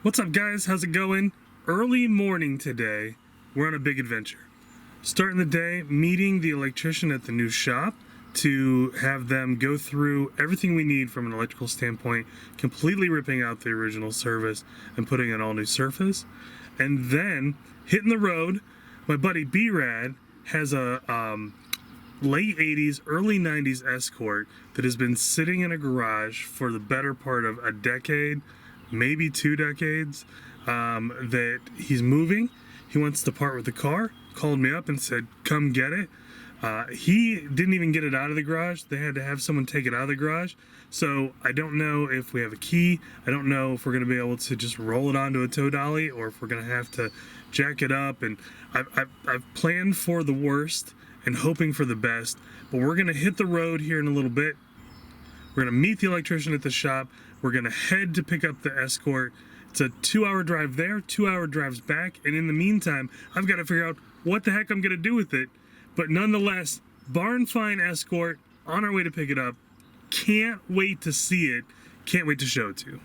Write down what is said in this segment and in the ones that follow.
What's up, guys? How's it going? Early morning today. We're on a big adventure. Starting the day, meeting the electrician at the new shop to have them go through everything we need from an electrical standpoint, completely ripping out the original service and putting an all new surface. And then hitting the road. My buddy B-Rad has a late 80s, early 90s Escort that has been sitting in a garage for the better part of a decade, maybe 2 decades, that he's moving. He wants to part with the car, called me up and said, come get it. He didn't even get it out of the garage. They had to have someone take it out of the garage. So I don't know if we have a key. I don't know if we're going to be able to just roll it onto a tow dolly or if we're going to have to jack it up. And I've planned for the worst and hoping for the best. But we're going to hit the road here in a little bit. We're going to meet the electrician at the shop. We're going to head to pick up the Escort. It's a 2-hour drive there, 2-hour drives back. And in the meantime, I've got to figure out what the heck I'm going to do with it. But nonetheless, barn fine Escort, on our way to pick it up. Can't wait to see it. Can't wait to show it to you.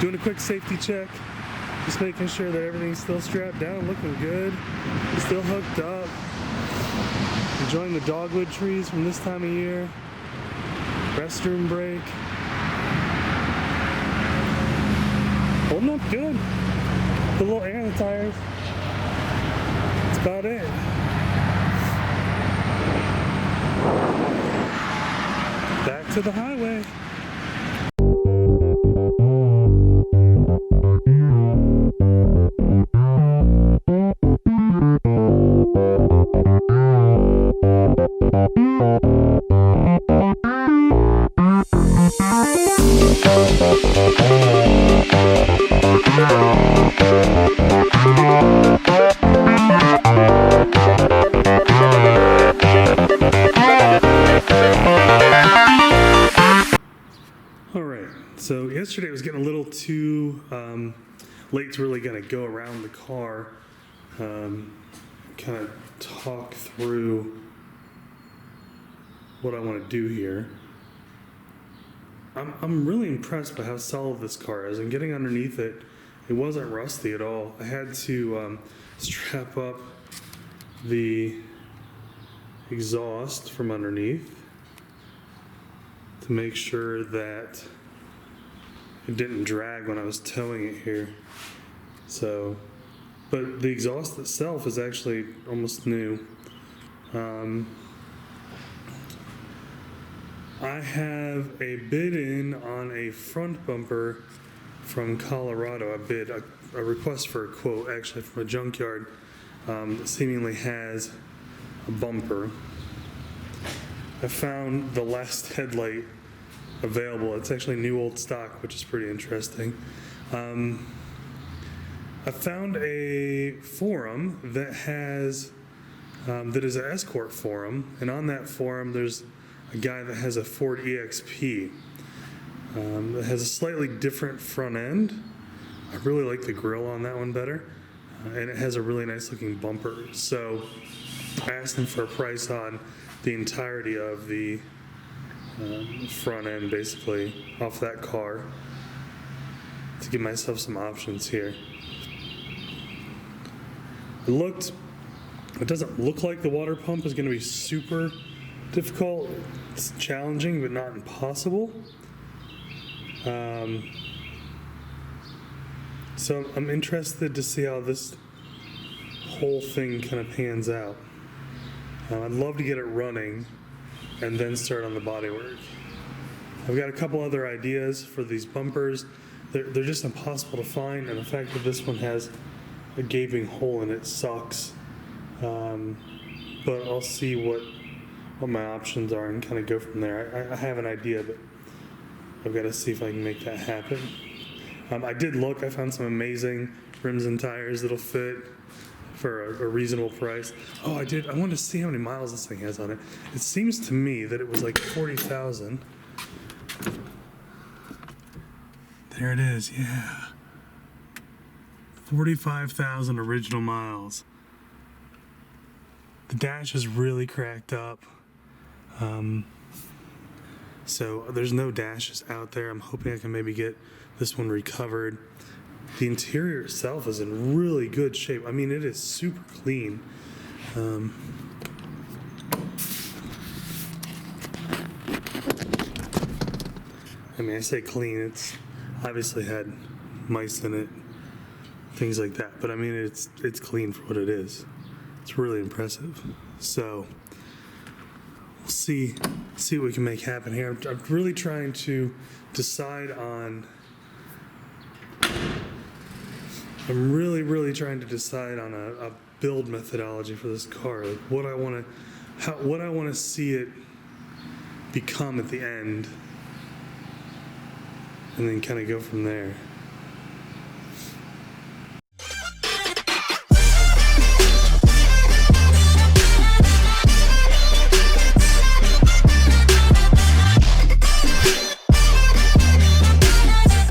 Doing a quick safety check, just making sure that everything's still strapped down, looking good, still hooked up. Enjoying the dogwood trees from this time of year. Restroom break. Holding up good. Put a little air in the tires. That's about it. Back to the highway. Alright, so yesterday I was getting a little too late to really kind of go around the car, kind of talk through what I want to do here. I'm really impressed by how solid this car is, and getting underneath it, it wasn't rusty at all. I had to strap up the exhaust from underneath to make sure that it didn't drag when I was towing it here. So, but the exhaust itself is actually almost new. I have a bid in on a front bumper from Colorado. I bid a request for a quote actually from a junkyard that seemingly has a bumper. I found the last headlight available. It's actually new old stock, which is pretty interesting. I found a forum that has that is an Escort forum, and on that forum there's a guy that has a Ford EXP that has a slightly different front end. I really like the grill on that one better, and it has a really nice looking bumper. So I asked him for a price on the entirety of the front end, basically, off that car, to give myself some options here. It doesn't look like the water pump is going to be super difficult. It's challenging, but not impossible. So I'm interested to see how this whole thing kind of pans out. I'd love to get it running and then start on the bodywork. I've got a couple other ideas for these bumpers. They're just impossible to find, and the fact that this one has a gaping hole in it sucks. But I'll see what my options are and kind of go from there. I have an idea, but I've got to see if I can make that happen. I did look. I found some amazing rims and tires that'll fit for a reasonable price. Oh, I did. I wanted to see how many miles this thing has on it. It seems to me that it was like 40,000. There it is. Yeah. 45,000 original miles. The dash is really cracked up. So there's no dashes out there. I'm hoping I can maybe get this one recovered. The interior itself is in really good shape. I mean, it is super clean. I mean, I say clean, it's obviously had mice in it, things like that. But I mean, it's clean for what it is. It's really impressive. So we'll see what we can make happen here. I'm really trying to decide on. I'm really trying to decide on a build methodology for this car. Like what I want to see it become at the end, and then kind of go from there.